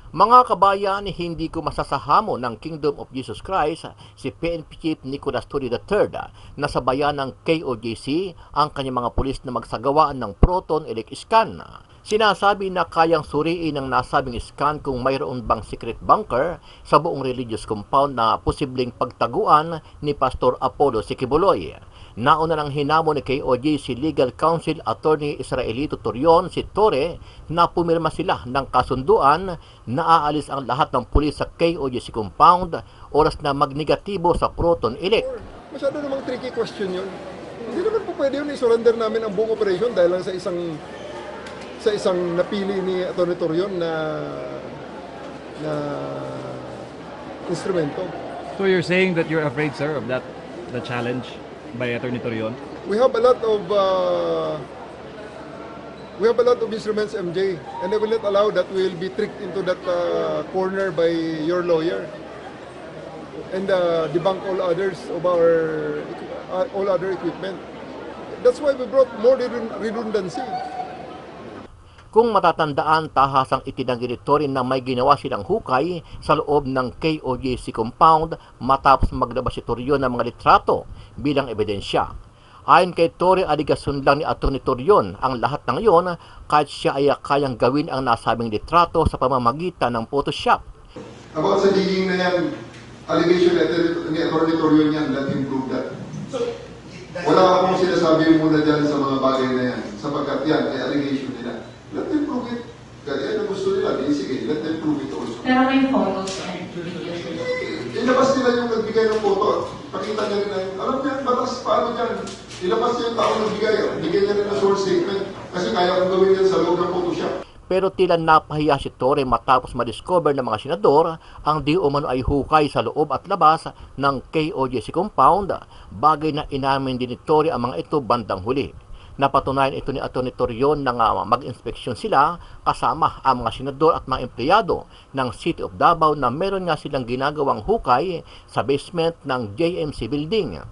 Mga kabayan, hindi ko masasahamo ng Kingdom of Jesus Christ si PNP Chief Nicolas Torre III na sa bayan ng KOJC ang kanyang mga pulis na magsagawa ng proton elect scan. Sinasabi na kayang suriin ng nasabing scan kung mayroon bang secret bunker sa buong religious compound na posibleng pagtaguan ni Pastor Apollo Sikibuloy. Nauna ng hinamo ni KOJC Legal Counsel Attorney Israelito Torion si Torre na pumirma sila ng kasunduan na aalis ang lahat ng pulis sa KOJC compound oras na magnegatibo sa proton elect. Masyado namang tricky question yun. Hindi naman po pwede yun i-surrender namin ang buong operation dahil lang sa isang napili ni Atty. Torion na instrumento. So you're saying that you're afraid, sir, of the challenge by Atty. Torion? We have a lot of instruments, MJ, and I will not allow that we will be tricked into that corner by your lawyer and debunk all others of all other equipment. That's why we brought more redundancy. Kung matatandaan, tahasang itinanggi ni Torre na may ginawa silang hukay sa loob ng KOJC compound matapos maglabas si Torion ng mga litrato bilang ebidensya. Ayon kay Torre, aligasyon lang ni Atty. Torion ang lahat ng iyon kahit siya ay kayang gawin ang nasabing litrato sa pamamagitan ng Photoshop. About sa digging na yan, allegation letter ni Atty. Torion yan, let him prove that. Wala akong sinasabi muna dyan sa mga bagay na yan, sapagkat yan ay allegation nila. Let them prove it. Kaya yan ang gusto nila, sige, let them prove it also. Pero may photos and videos. Ilabas nila yung nagbigay ng photo. Pakita niya rin na yun. Alam niya, batas, paano dyan? Ilabas niya yung tao nagbigay. Bigay niya rin ng source statement. Kasi kaya kong gawin yan sa loob ng Photoshop. Pero tila napahiya si Torre matapos madiscover ng mga senador ang di umano ay hukay sa loob at labas ng KOJC compound, bagay na inamin din ni Torre ang mga ito bandang huli. Napatunayan ito ni Atty. Torion na mag-inspeksyon sila kasama ang mga senador at mga empleyado ng City of Davao na meron nga silang ginagawang hukay sa basement ng JMC building.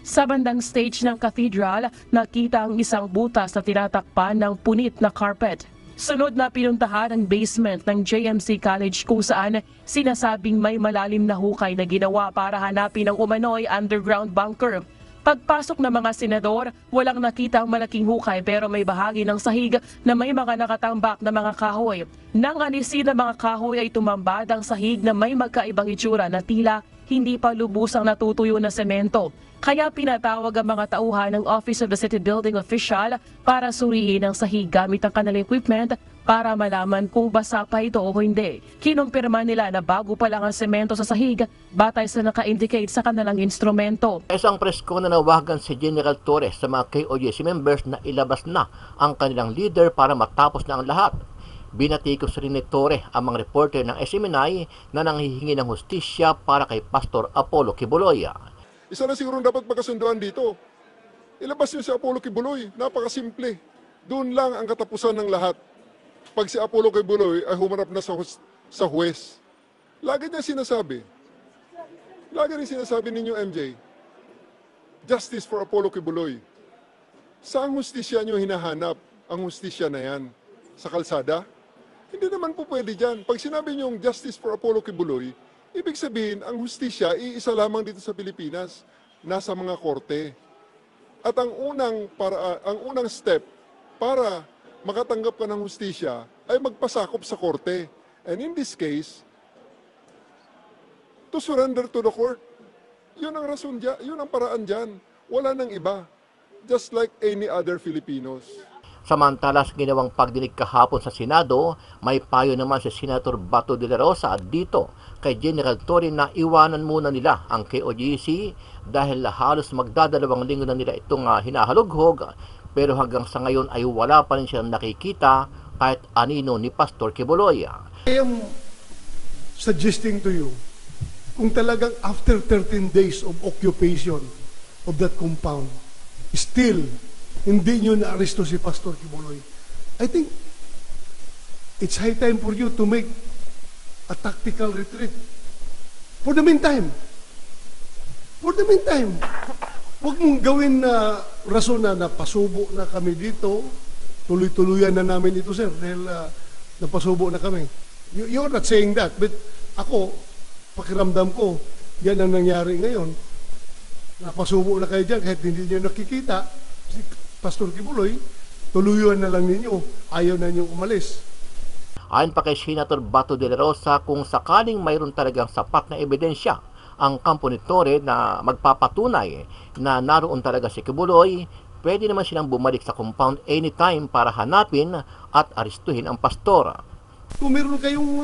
Sa bandang stage ng cathedral, nakita ang isang butas na tinatakpan ng punit na carpet. Sunod na pinuntahan ang basement ng JMC College kung saan sinasabing may malalim na hukay na ginawa para hanapin ang umano'y underground bunker. Pagpasok ng mga senador, walang nakita ang malaking hukay pero may bahagi ng sahig na may mga nakatambak na mga kahoy. Nang alisin ng mga kahoy ay tumambad ang sahig na may magkaibang itsura na tila hindi pa lubusang natutuyo na semento. Kaya pinatawag ang mga tauhan ng Office of the City Building Official para suriin ang sahig gamit ang kanilang equipment para malaman kung basa pa ito o hindi. Kinumpirma nila na bago pa lang ang semento sa sahig, batay sa naka-indicate sa kanilang instrumento. Isang presko na nawagan si General Torres sa mga KOJC members na ilabas na ang kanilang leader para matapos na ang lahat. Binatikos rin ni Torre ang mga reporter ng SMNI na nanghihingi ng hustisya para kay Pastor Apollo Kibuloy. Isa na siguro dapat magkasunduan dito. Ilabas niyo si Apollo Kibuloy. Napakasimple. Doon lang ang katapusan ng lahat. Pag si Apollo Kibuloy ay humarap na sa huwes. Lagi rin sinasabi ninyo, MJ, justice for Apollo Kibuloy. Saan hustisya niyo hinahanap ang hustisya na yan? Sa kalsada? Hindi naman po pwede dyan. Pag sinabi niyong justice for Apollo Kibuloy, ibig sabihin, ang hustisya, iisa lamang dito sa Pilipinas, nasa mga korte. At ang unang step para makatanggap ka ng hustisya ay magpasakop sa korte. And in this case, to surrender to the court. Yun ang rason dyan, yun ang paraan dyan. Wala nang iba. Just like any other Filipinos. Samantala sa ginawang pagdinig kahapon sa Senado, may payo naman si Senator Bato de la Rosa dito kay General Torre na iwanan muna nila ang KOJC dahil halos magdadalawang linggo na nila itong hinahalughog, pero hanggang sa ngayon ay wala pa rin silang nakikita kahit anino ni Pastor Kibuloy. I am suggesting to you, kung talagang after 13 days of occupation of that compound, still hindi nyo na-aresto si Pastor Kibuloy, I think it's high time for you to make a tactical retreat. For the meantime. Huwag mong gawin na rason na napasubo na kami dito. Tuloy-tuluyan na namin ito, sir, dahil napasubo na kami. You're not saying that, but ako, pakiramdam ko, yan ang nangyari ngayon. Napasubo na kayo dyan kahit hindi niyo nakikita. Si Pastor Kibuloy, tuluyuan na lang ninyo. Ayaw na niyo umalis. Ayon pa kay Senator Bato de la Rosa, kung sakaling mayroon talagang sapat na ebidensya ang kampo ni Torre na magpapatunay na naroon talaga si Kibuloy, pwede naman silang bumalik sa compound anytime para hanapin at arestuhin ang pastor. Kung meron kayong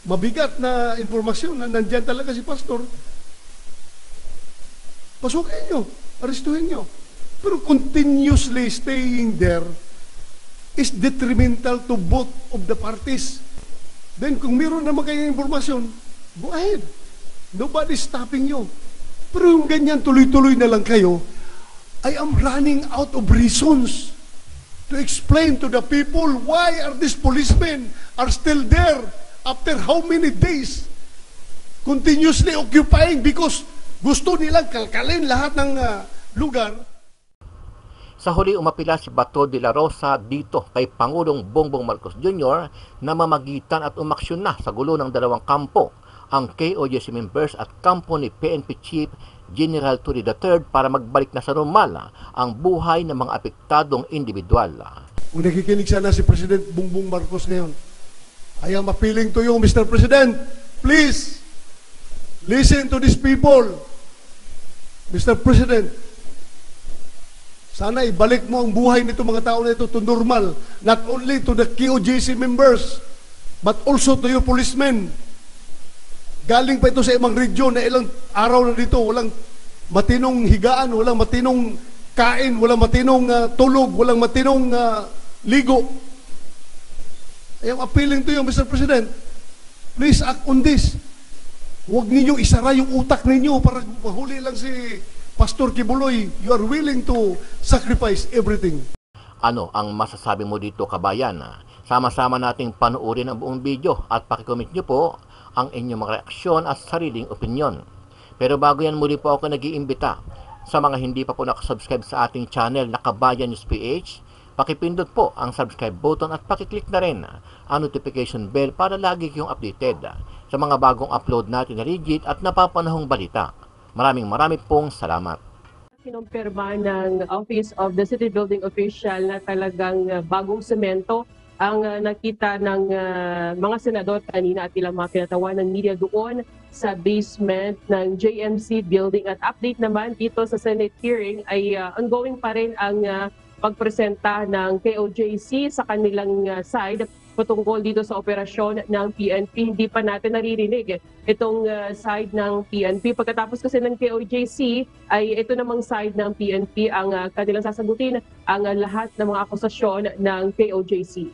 mabigat na informasyon na nandyan talaga si Pastor, pasukin nyo, arestuhin nyo. Pero continuously staying there is detrimental to both of the parties. Then kung meron naman kayong informasyon, go ahead. Nobody's stopping you. Pero yung ganyan tuloy-tuloy na lang kayo, I am running out of reasons to explain to the people why are these policemen are still there after how many days continuously occupying because gusto nilang kalkalin lahat ng lugar. Sa huli, umapila si Bato de la Rosa dito kay Pangulong Bongbong Marcos Jr. na mamagitan at umaksyon na sa gulo ng dalawang kampo, ang KOJC members at kampo ni PNP Chief General Torre III para magbalik na sa normal ang buhay ng mga apektadong individual. Kung nakikinig sana si President Bongbong Marcos ngayon, I am appealing to you, Mr. President, please, listen to these people. Mr. President, sana ibalik mo ang buhay nito mga tao na ito to normal, not only to the KOJC members, but also to you policemen. Galing pa ito sa ibang region na ilang araw na dito, walang matinong higaan, walang matinong kain, walang matinong tulog, walang matinong ligo. I am appealing to you, Mr. President. Please act on this. Huwag ninyong isara yung utak ninyo para mahuli lang si Pastor Kibuloy. You are willing to sacrifice everything. Ano ang masasabi mo dito, kabayan? Sama-sama nating panuorin ang buong video at pakicomment nyo po ang inyong mga reaksyon at sariling opinyon. Pero bago yan, muli po ako nag-iimbita sa mga hindi pa po nakasubscribe sa ating channel na Kabayan News PH, pakipindot po ang subscribe button at pakiclick na rin ang notification bell para lagi kayong updated sa mga bagong upload natin na legit at napapanahong balita. Maraming pong salamat. Kinumpirma ng Office of the City Building Official na talagang bagong semento ang nakita ng mga senador kanina at ilang mga kinatawan ng media doon sa basement ng JMC building. At update naman dito sa Senate hearing ay ongoing pa rin ang pagpresenta ng KOJC sa kanilang side patungkol dito sa operasyon ng PNP. Hindi pa natin naririnig itong side ng PNP. Pagkatapos kasi ng KOJC ay ito namang side ng PNP ang kanilang sasagutin ang lahat ng mga akusasyon ng KOJC.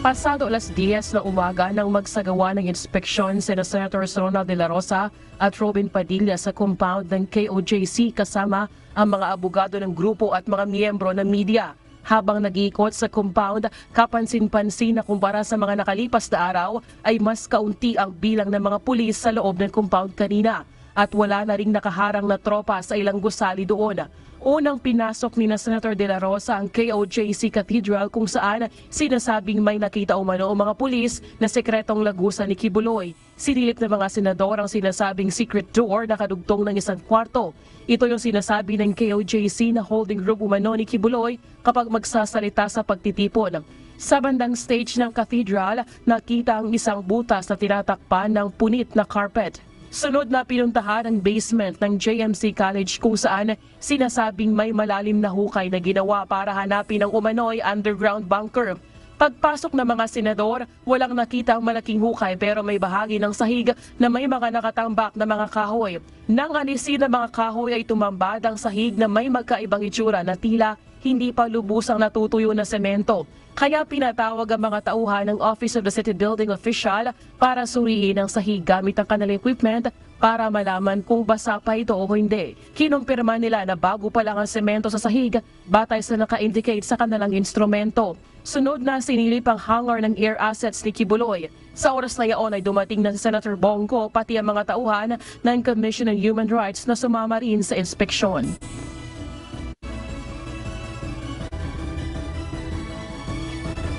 Pasado alas 10 ng umaga nang magsagawa ng inspeksyon sina Senator Ronald de la Rosa at Robin Padilla sa compound ng KOJC kasama ang mga abogado ng grupo at mga miyembro ng media. Habang nag-iikot sa compound, kapansin-pansin na kumpara sa mga nakalipas na araw ay mas kaunti ang bilang ng mga pulis sa loob ng compound kanina at wala na ring nakaharang na tropa sa ilang gusali doon. Unang pinasok ni Senator De La Rosa ang KOJC Cathedral kung saan sinasabing may nakita umano ang mga pulis na sekretong lagusan ni Kibuloy. Sinilip ng mga senador ang sinasabing secret door na kadugtong ng isang kwarto. Ito yung sinasabi ng KOJC na holding room umano ni Kibuloy kapag magsasalita sa pagtitipon. Sa bandang stage ng cathedral, nakita ang isang butas na tinatakpan ng punit na carpet. Sunod na pinuntahan ang basement ng JMC College kung saan sinasabing may malalim na hukay na ginawa para hanapin ang umano'y underground bunker. Pagpasok ng mga senador, walang nakita ang malaking hukay pero may bahagi ng sahig na may mga nakatambak na mga kahoy. Nang alisin ng mga kahoy ay tumambad ang sahig na may magkaibang itsura na tila hindi pa lubusang natutuyo na semento. Kaya pinatawag ang mga tauhan ng Office of the City Building Official para suriin ang sahig gamit ang kanilang equipment para malaman kung basa pa ito o hindi. Kinumpirma nila na bago pa lang ang semento sa sahig batay sa naka-indicate sa kanilang instrumento. Sunod na sinilip ang hangar ng air assets ni Kibuloy. Sa oras na yaon ay dumating na si Senator Bongo pati ang mga tauhan ng Commission on Human Rights na sumama rin sa inspeksyon.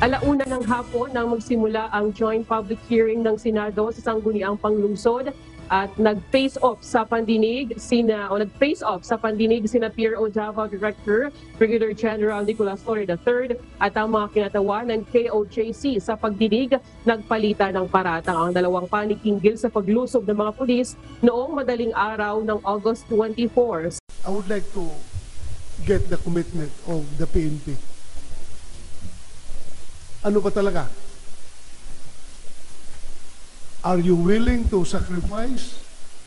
Alauna ng hapon nang magsimula ang joint public hearing ng Senado sa Sangguniang Panglungsod at nag-face off sa pandinig sina PRO Davao Director Brigadier General Nicolas Torre III at ang mga kinatawan ng KOJC sa pagdinig nagpalitan ng paratang ang dalawang panikinggil sa paglusob ng mga pulis noong madaling araw ng August 24. I would like to get the commitment of the PNP. Ano ba talaga? Are you willing to sacrifice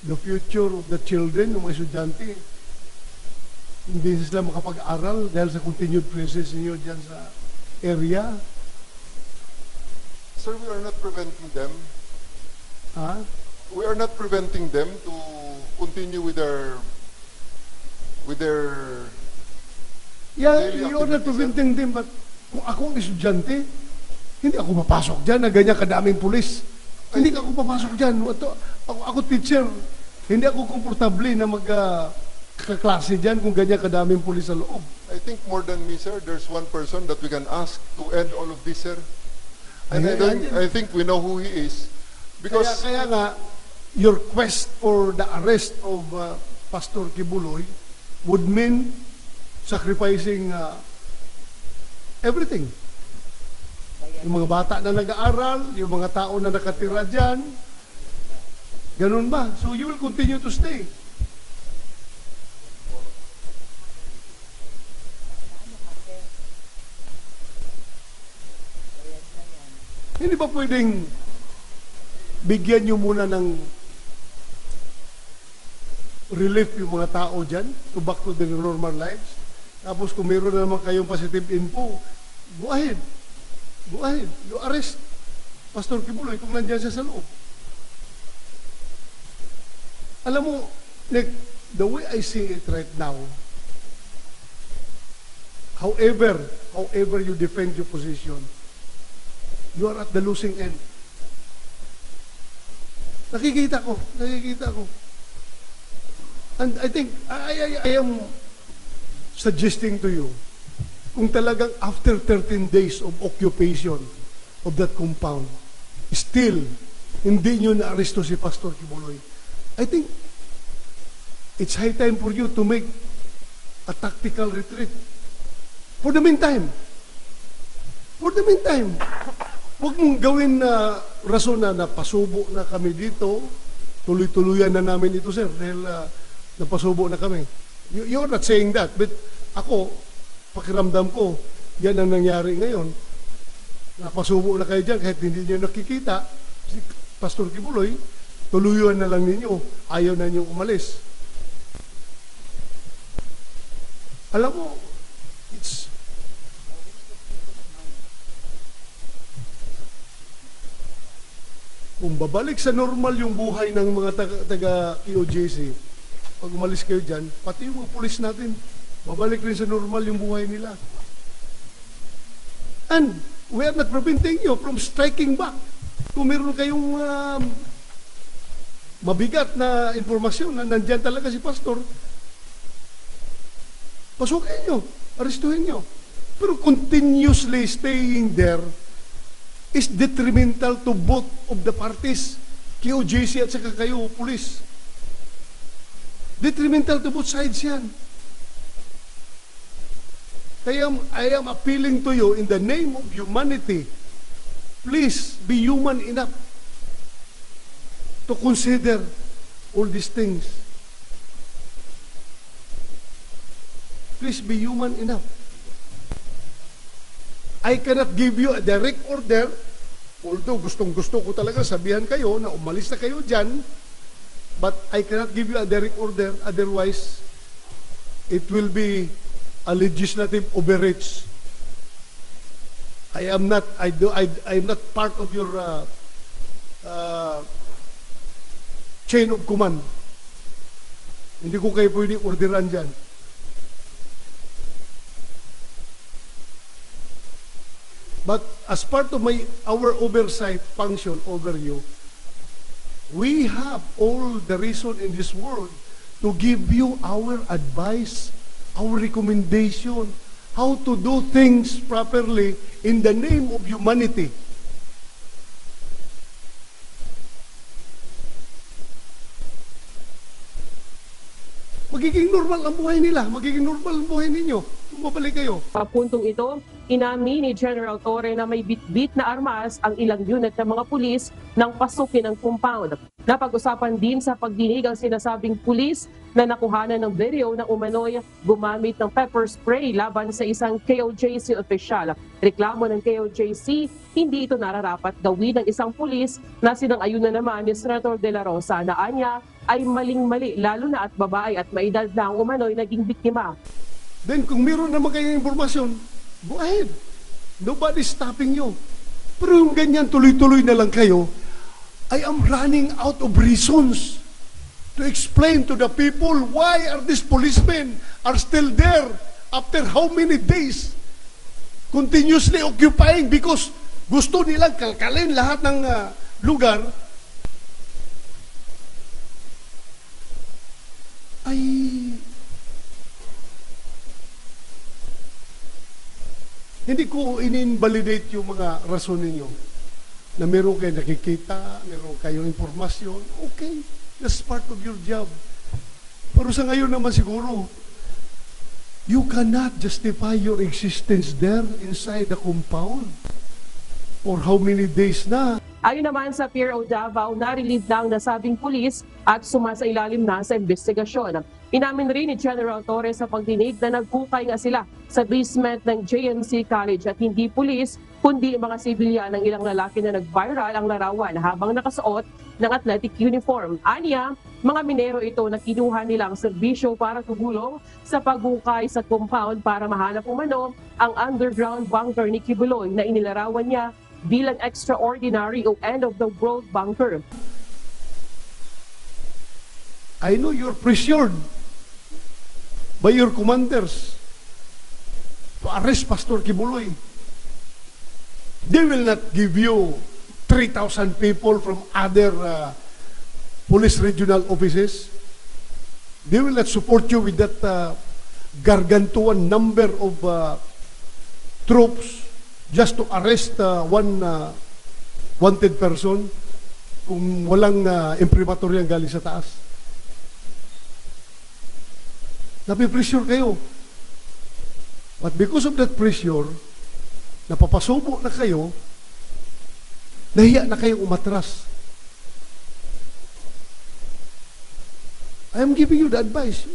the future of the children ng mga estudyante? Hindi sila makapag-aral dahil sa continued presence niyo dyan sa area? Sir, we are not preventing them. Ha? We are not preventing them to continue with their Yeah, daily you're not activities, preventing them, but kung ako ang estudyante, hindi ako mapasok dyan na ganyan kadaming pulis. Hindi ako papasok dyan. Ako teacher, hindi ako komportable na magkaklase dyan kung ganyan kadaming pulis sa loob. I think more than me, sir, there's one person that we can ask to end all of this, sir. And I think we know who he is. Because Kaya nga, your quest for the arrest of Pastor Kibuloy would mean sacrificing everything. Yung mga bata na nag-aaral, yung mga tao na nakatira dyan, ganun ba? So you will continue to stay. Hindi ba pwedeng bigyan nyo muna ng relief yung mga tao dyan to back to their normal lives? Tapos kung meron na naman kayong positive info, go ahead. Go ahead. You arrest Pastor Kibuloy kung nandiyan siya sa loob. Alam mo, like, the way I see it right now, however you defend your position, you are at the losing end. Nakikita ko. And I think, I am suggesting to you, kung talagang after 13 days of occupation of that compound, still, hindi nyo na-aresto si Pastor Kibuloy, I think, it's high time for you to make a tactical retreat. For the meantime, huwag mong gawin na rason na napasubo na kami dito, tuloy-tuluyan na namin ito, sir, dahil napasubo na kami. You're not saying that, but ako, pakiramdam ko, yan ang nangyari ngayon. Napasubo na kayo dyan kahit hindi nyo nakikita. Si Pastor Kibuloy, tuluyan na lang ninyo. Ayaw na ninyo umalis. Alam mo, kung babalik sa normal yung buhay ng mga taga-KOJC, pag umalis kayo dyan, pati yung mga pulis natin, babalik rin sa normal yung buhay nila. And we are not preventing you from striking back. Kung meron kayong mabigat na informasyon na nandyan talaga si Pastor, pasukin nyo, arestuhin nyo. Pero continuously staying there is detrimental to both of the parties, KOJC at saka kayo, pulis. Detrimental to both sides yan. Kaya I am appealing to you in the name of humanity, please be human enough to consider all these things. Please be human enough. I cannot give you a direct order, although gustong-gusto ko talaga sabihan kayo na umalis na kayo dyan, but I cannot give you a direct order, otherwise it will be a legislative overreach. I am not part of your chain of command. Hindi ko kayo pwede orderan dyan. But as part of our oversight function over you, we have all the reason in this world to give you our advice, our recommendation, how to do things properly in the name of humanity. Magiging normal ang buhay nila, magiging normal ang buhay ninyo kung babalik kayo. Sa puntong ito, inamin ni General Torre na may bitbit na armas ang ilang unit ng mga pulis nang pasukin ang compound. Napag-usapan din sa pagdinig ang sinasabing pulis na nakuhanan ng video ng umano'y gumamit ng pepper spray laban sa isang KOJC opisyal. Reklamo ng KOJC, hindi ito nararapat gawin ng isang pulis na sinang-ayunan naman ni Senator De La Rosa na anya ay maling-mali lalo na at babae at may edad na ang umano'y naging biktima. Then kung meron naman kayong informasyon, go ahead. Nobody's stopping you. Pero yung ganyan, tuloy-tuloy na lang kayo, I am running out of reasons to explain to the people why are these policemen are still there after how many days continuously occupying because gusto nilang kalkalin lahat ng lugar. Ay, hindi ko in-invalidate yung mga rason ninyo na meron kayo nakikita, meron kayong informasyon. Okay, that's part of your job. Pero sa ngayon naman siguro, you cannot justify your existence there inside the compound for how many days na. Ayon naman sa PRO Davao, na-relieve na ang nasabing pulis at sumasailalim na sa investigasyon. Inamin rin ni General Torres sa pagdinig na nagkukay nga sila sa basement ng JMC College at hindi pulis kundi mga sibilyan ng ilang lalaki na nag-viral ang larawan habang nakasuot ng athletic uniform. Anya, mga minero ito na kinuha nilang serbisyo para tumulong sa paghukay sa compound para mahanap umano ang underground bunker ni Kibuloy na inilarawan niya bilang extraordinary o end-of-the-world bunker. I know you're pressured by your commanders to arrest Pastor Kibuloy. They will not give you 3,000 people from other police regional offices. They will not support you with that gargantuan number of troops just to arrest one wanted person kung walang imprimatur yan galing sa taas. Napipressure kayo. But because of that pressure, napapasubo na kayo, nahiya na kayong umatras. I am giving you the advice.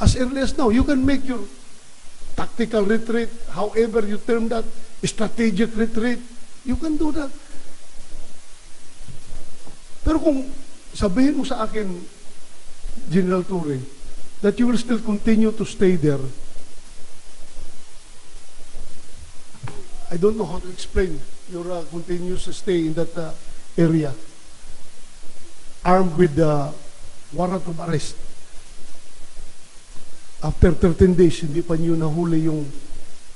As early as now, you can make your tactical retreat, however you term that, strategic retreat, you can do that. Pero kung sabihin mo sa akin, General Torre, that you will still continue to stay there, I don't know how to explain your continuous stay in that area, armed with the warrant of arrest. After 13 days, hindi pa niyo nahuli yung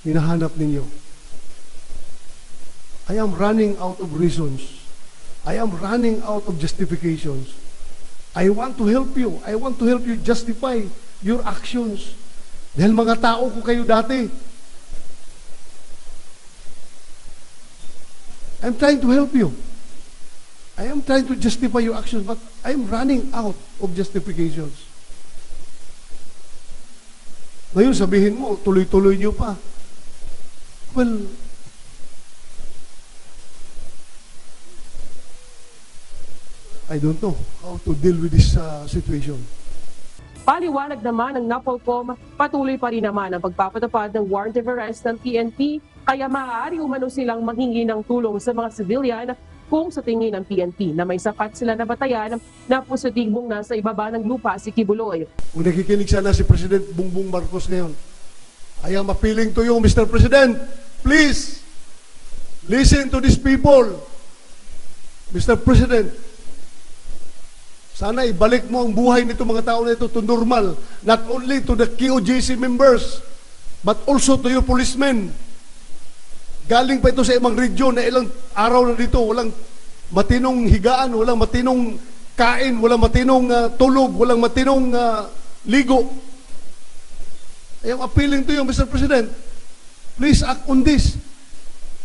hinahanap ninyo. I am running out of reasons. I am running out of justifications. I want to help you. I want to help you justify your actions. Dahil mga tao ko kayo dati. I'm trying to help you. I am trying to justify your actions, but I am running out of justifications. Ngayon sabihin mo, tuloy-tuloy niyo pa. Well, I don't know how to deal with this situation. Paliwanag naman ng NAPOLCOM, patuloy pa rin naman ang pagpapatupad ng warrant of arrest ng PNP, kaya maaari umano silang manghingi ng tulong sa mga civilian kung sa tingin ng PNP na may sapat sila na batayan na positibong nasa ibaba ng lupa si Kibuloy. Kung nakikinig sana si President Bongbong Marcos ngayon, I am appealing to you, Mr. President, please, listen to these people. Mr. President, sana ibalik mo ang buhay nito mga tao na ito to normal, not only to the KOJC members, but also to your policemen. Galing pa ito sa ibang region na ilang araw na dito, walang matinong higaan, walang matinong kain, walang matinong tulog, walang matinong ligo. I am appealing to you, Mr. President. Please act on this.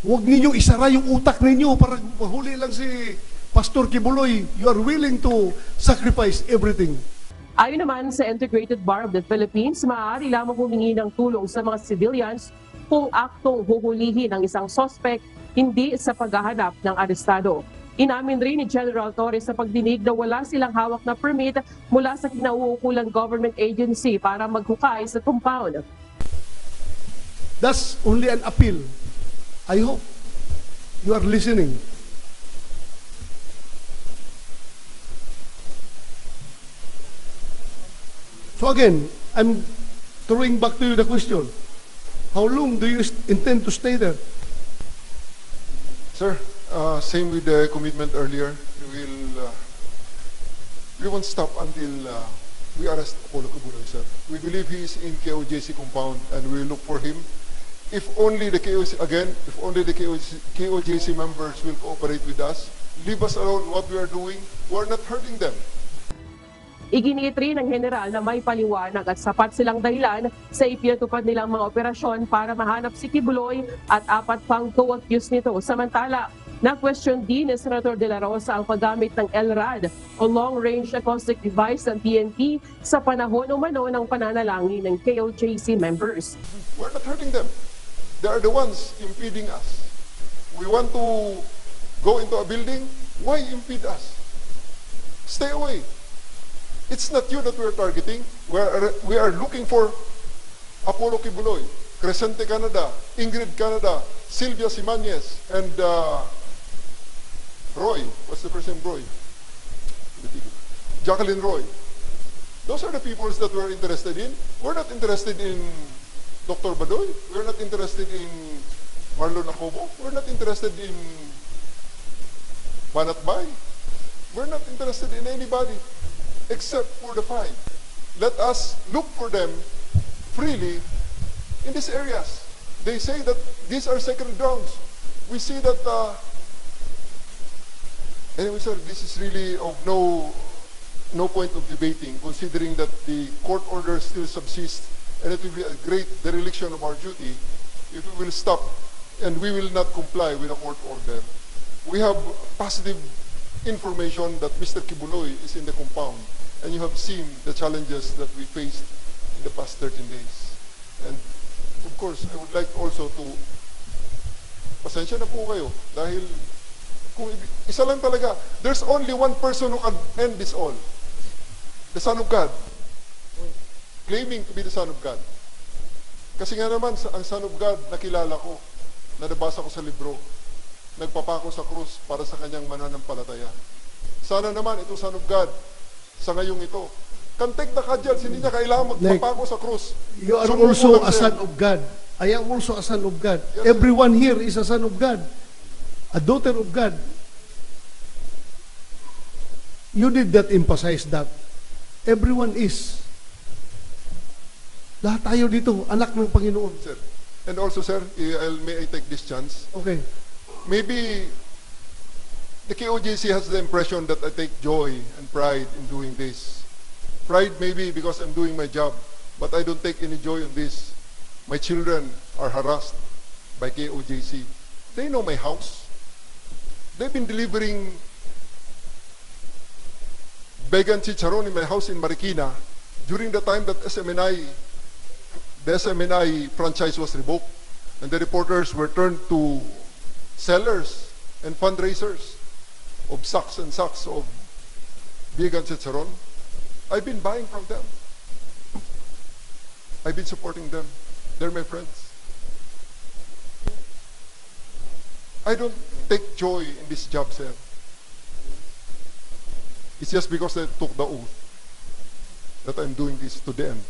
Huwag ninyong isara yung utak ninyo para mahuli lang si Pastor Kibuloy. You are willing to sacrifice everything. Ayon naman sa Integrated Bar of the Philippines, maaari lamang humingi ng tulong sa mga civilians kung aktong huhulihin ang isang suspect, hindi sa paghahanap ng arestado. Inamin rin ni General Torres sa pagdinig na wala silang hawak na permit mula sa kinauukulang government agency para maghukay sa compound. That's only an appeal. I hope you are listening. So again, I'm throwing back to you the question. How long do you intend to stay there? Sir, same with the commitment earlier. We won't stop until we arrest Apollo Kibuloy, sir. We believe he is in KOJC compound and we will look for him. If only the KOJC members will cooperate with us, leave us alone what we are doing, we're not hurting them. Iginit rin ng general na may paliwanag at sapat silang dahilan sa ipinatupad nilang mga operasyon para mahanap si Kibuloy at 4 pang co-accused nito. Samantala, na-question din ni Senator De La Rosa ang paggamit ng LRAD o Long Range Acoustic Device ng PNP sa panahon umano ng pananalangin ng KOJC members. We're not hurting them. They are the ones impeding us. We want to go into a building, why impede us? Stay away. It's not you that we're targeting. We are looking for Apollo Kibuloy, Crescente Canada, Ingrid Canada, Sylvia Simanes, and Roy. What's the first name? Roy. Jacqueline Roy. Those are the people that we're interested in. We're not interested in Dr. Badoy. We're not interested in Marlon Acobo. We're not interested in Banat Bay. We're not interested in anybody except for the 5. Let us look for them freely in these areas. They say that these are sacred grounds. We see that, anyway, sir, this is really of no point of debating, considering that the court order still subsists, and it will be a great dereliction of our duty if we will stop and we will not comply with the court order. We have positive information that Mr. Kibuloy is in the compound, and you have seen the challenges that we faced in the past 13 days. And of course, I would like also to, pasensya na po kayo, dahil kung isa lang talaga, there's only one person who can end this all. The Son of God. Claiming to be the Son of God. Kasi nga naman, ang Son of God, nakilala ko, na nabasa ko sa libro, nagpapako sa krus para sa kanyang mananampalataya. Sana naman, ito Son of God, sa ngayong ito, kantek na kadyals, hindi niya kailangan magpapako sa krus. You are also a son of God. I am also a son of God. Yes, Everyone here is a son of God. A daughter of God. You did not emphasize that. Everyone is. Lahat tayo dito, anak ng Panginoon. Sir. And also, sir, may I take this chance? Okay. Maybe the KOJC has the impression that I take joy and pride in doing this. Pride maybe because I'm doing my job, but I don't take any joy in this. My children are harassed by KOJC. They know my house. They've been delivering vegan chicharon in my house in Marikina during the time that the SMNI franchise was revoked, and the reporters were turned to sellers and fundraisers of sacks and sacks of vegan chicharon. I've been buying from them. I've been supporting them. They're my friends. I don't take joy in this job, sir. It's just because I took the oath that I'm doing this to the end.